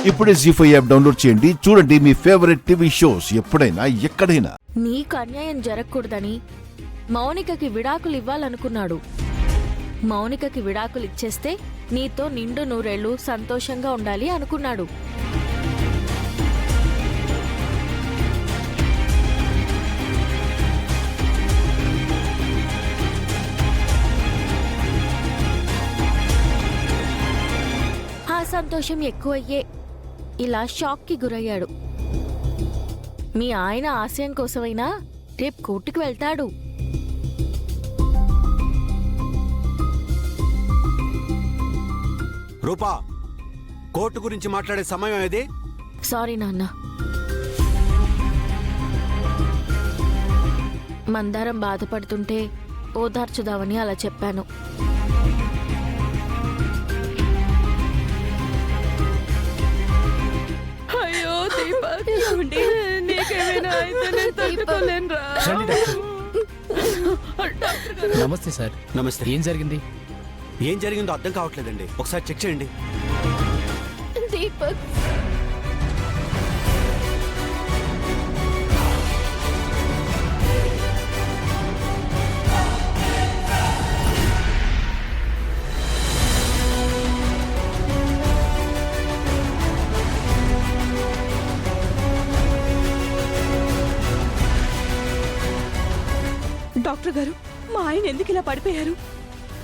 ఇప్పుడే జీ5 app download చేయండి. చూడండి మీ ఫేవరెట్ టీవీ షోస్ ఎప్పుడైనా ఎక్కడైనా. నీకు అన్యాయం జరగకూడదని మౌనికకి విడాకులు ఇవ్వాలనుకున్నాడు. మౌనికకి విడాకులు ఇచ్చేస్తే నీతో నిండు నూరేళ్లు సంతోషంగా ఉండాలి అనుకున్నాడు. ఆ సంతోషం ఎక్కువయ్యే ఇలా షాక్కి గురయ్యాడు. మీ ఆయన ఆశయం కోసమైనా రేపు కోర్టుకు వెళ్తాడు. రూపా, కోర్టు గురించి మాట్లాడే సమయం ఏది? సారీ నాన్న. మందారం బాధపడుతుంటే ఓదార్చుదామని అలా చెప్పాను. అయ్యో దీపక్, నీకేమైనా అయితే నేను తట్టుకోలేనురా. నమస్తే సార్. నమస్తే. ఏం జరిగింది? ఏం జరిగిందో అర్థం కావట్లేదండి, ఒకసారి చెక్ చేయండి. దీపక్, డాక్టర్ గారు, మా ఆయన ఎందుకు ఇలా పడిపోయారు?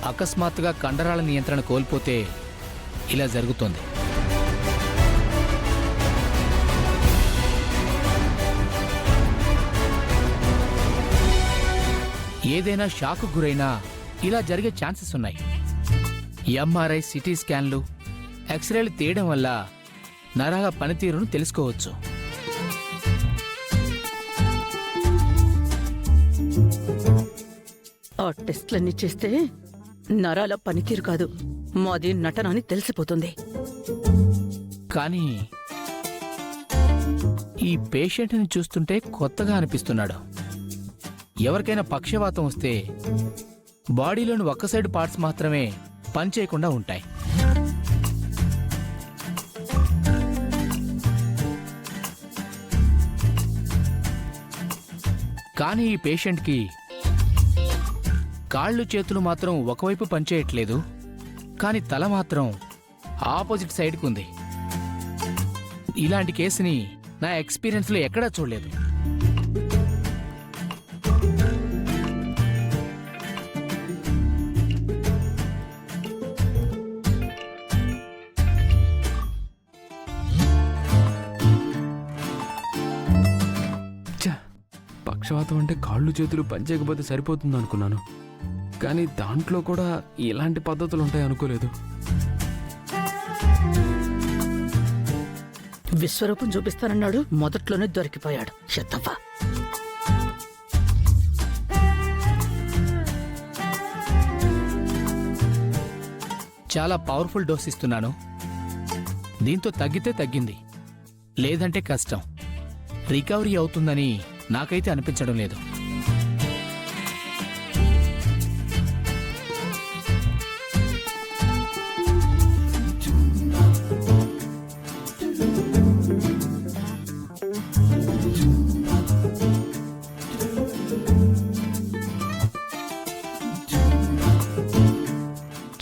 అకస్మాత్తుగా కండరాల నియంత్రణ కోల్పోతే ఇలా జరుగుతోంది. ఏదైనా షాకు గురైనా ఇలా జరిగే ఛాన్సెస్ ఉన్నాయి. ఎంఆర్ఐ, సిటీ స్కాన్లు, ఎక్స్రేలు తీయడం వల్ల నరాల పనితీరును తెలుసుకోవచ్చు. ఆ టెస్ట్లన్నీ చేస్తే నరాల పనితీరు కాదు, మాది నటన అని తెలిసిపోతుంది. కానీ ఈ పేషెంట్ని చూస్తుంటే కొత్తగా అనిపిస్తున్నాడు. ఎవరికైనా పక్షవాతం వస్తే బాడీలోని ఒక్క సైడ్ పార్ట్స్ మాత్రమే పనిచేయకుండా ఉంటాయి. కానీ ఈ పేషెంట్కి కాళ్ళు చేతులు మాత్రం ఒకవైపు పనిచేయట్లేదు, కానీ తల మాత్రం ఆపోజిట్ సైడ్కి ఉంది. ఇలాంటి కేసుని నా ఎక్స్పీరియన్స్లో ఎక్కడా చూడలేదు. పక్షవాతం అంటే కాళ్ళు చేతులు పనిచేయకపోతే సరిపోతుంది అనుకున్నాను, కానీ దాంట్లో కూడా ఇలాంటి పద్ధతులు ఉంటాయి అనుకోలేదు. విశ్వరూపం చూపిస్తానన్నాడు, మొదట్లోనే దొరికిపోయాడు. ఎత్తవ్వా. చాలా పవర్ఫుల్ డోస్ ఇస్తున్నాను. దీంతో తగ్గితే తగ్గింది, లేదంటే కష్టం. రికవరీ అవుతుందని నాకైతే అనిపించడం లేదు.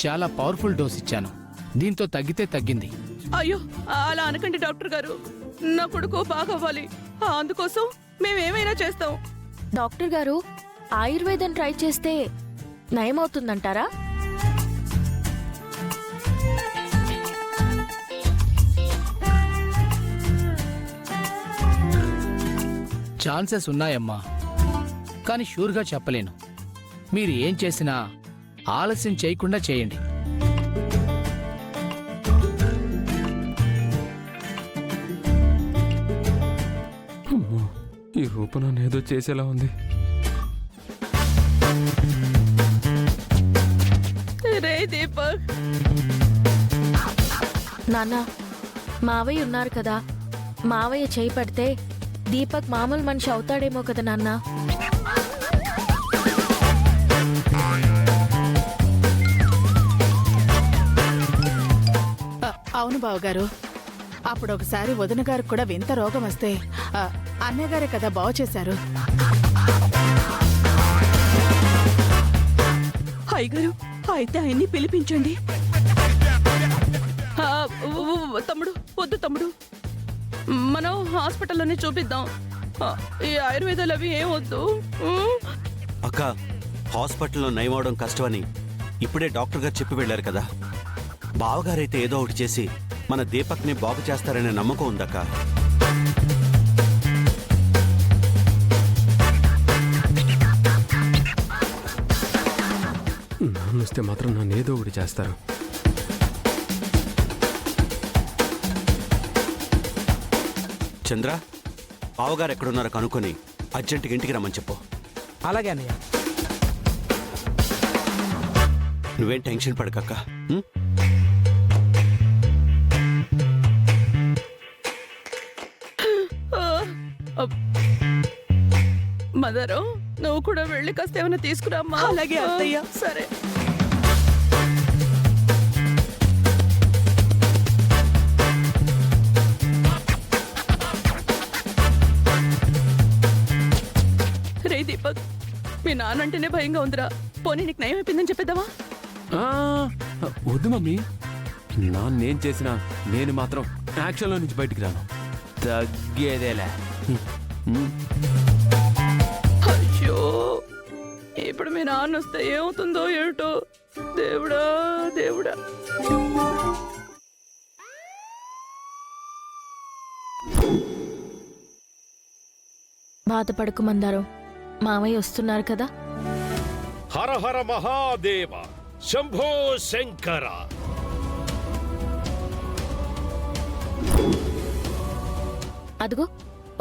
చాలా పవర్ఫుల్ డోస్ ఇచ్చాను. దీంతో తగ్గితే తగ్గింది. అయ్యో, అలా అనకండి డాక్టర్ గారు. నా కొడుకు బాగవ్వాలి, అందుకోసం మేమేమైనా చేస్తాం. డాక్టర్ గారు, ఆయుర్వేదం ట్రై చేస్తే నయమవుతుందంటారా? ఛాన్సెస్ ఉన్నాయమ్మా, కానీ షూర్గా చెప్పలేను. మీరు ఏం చేసినా ఆలస్యం చేయకుండా చేయండి. అమ్మో, ఈ రూపం నన్ను ఏదో చేసేలా ఉంది. రే దీపక్, నాన్న, మావయ్య ఉన్నారు కదా, మావయ్య చేయి పడితే దీపక్ మామూలు మనిషి అవుతాడేమో కదా నాన్న. అవును బావగారు, అప్పుడు ఒకసారి వదిన గారికి కూడా వింత రోగం వస్తే అన్నయ్య గారే కదా బాగు చేశారు. అయ్యగారు అయితే ఆయన్ని పిలిపించండి. తమ్ముడు వద్దు తమ్ముడు, మనం హాస్పిటల్లోనే చూపిద్దాం. ఈ ఆయుర్వేదాలు అవి ఏం వద్దు. అక్క, హాస్పిటల్లో నయమవడం కష్టమని ఇప్పుడే డాక్టర్ గారు చెప్పి వెళ్ళారు కదా. బావగారైతే ఏదో ఒకటి చేసి మన దీపక్ని బాగు చేస్తారనే నమ్మకం ఉందక్క. నాన్న వస్తే మాత్రం నన్ను ఏదో ఒకటి చేస్తారు. చంద్ర, బావగారు ఎక్కడున్నారో కనుక్కొని అర్జెంటుగా ఇంటికి రమ్మని చెప్పు. అలాగే అన్నయ్య. నువ్వేం టెన్షన్ పడకక్క. ఉం? మదరు, నువ్వు కూడా వెళ్ళి కాస్త ఏమైనా తీసుకురామ్మా. అలాగే అత్తయ్య. సరే. రే దీపక్, మీ నాన్నంటేనే భయంగా ఉందిరా. పోనీ నీకు నయం అయిపోయిందని చెప్పేద్దామా? ఆ, వద్దు మమ్మీ, నాన్నేం చేసినా నేను మాత్రం యాక్షన్లో నుంచి బయటికి రాను. తగ్గేదేలే. అయ్యో, ఇప్పుడు మీ నాన్న వస్తే ఏమవుతుందో ఏమిటో. దేవుడా దేవుడా. బాధపడకు మందారం, మావయ్య వస్తున్నారు కదా. హర హర మహాదేవ, శంభో శంకర. అదిగో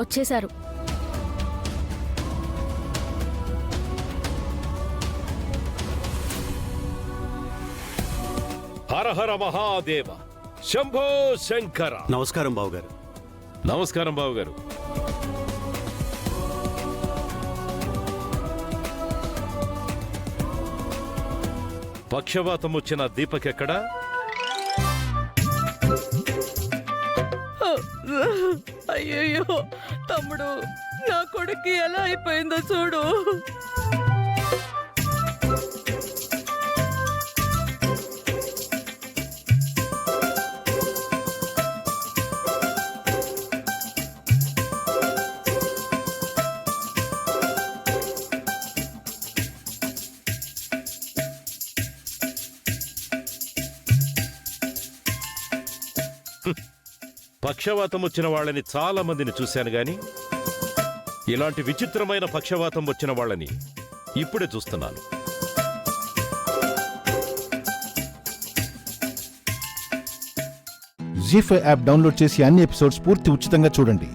వచ్చేశారు. హర హర మహాదేవ, శంభో శంకర. నమస్కారం బావగారు. నమస్కారం బాబుగారు. పక్షవాతం వచ్చిన దీపక్ ఎక్కడా? అయ్యయ్యో తమ్ముడు, నా కొడుక్కి ఎలా అయిపోయిందో చూడు. పక్షవాతం వచ్చిన వాళ్ళని చాలా మందిని చూశాను గాని ఇలాంటి విచిత్రమైన పక్షవాతం వచ్చిన వాళ్ళని ఇప్పుడే చూస్తున్నాను. జీ5 యాప్ డౌన్లోడ్ చేసి అన్ని ఎపిసోడ్స్ పూర్తి ఉచితంగా చూడండి.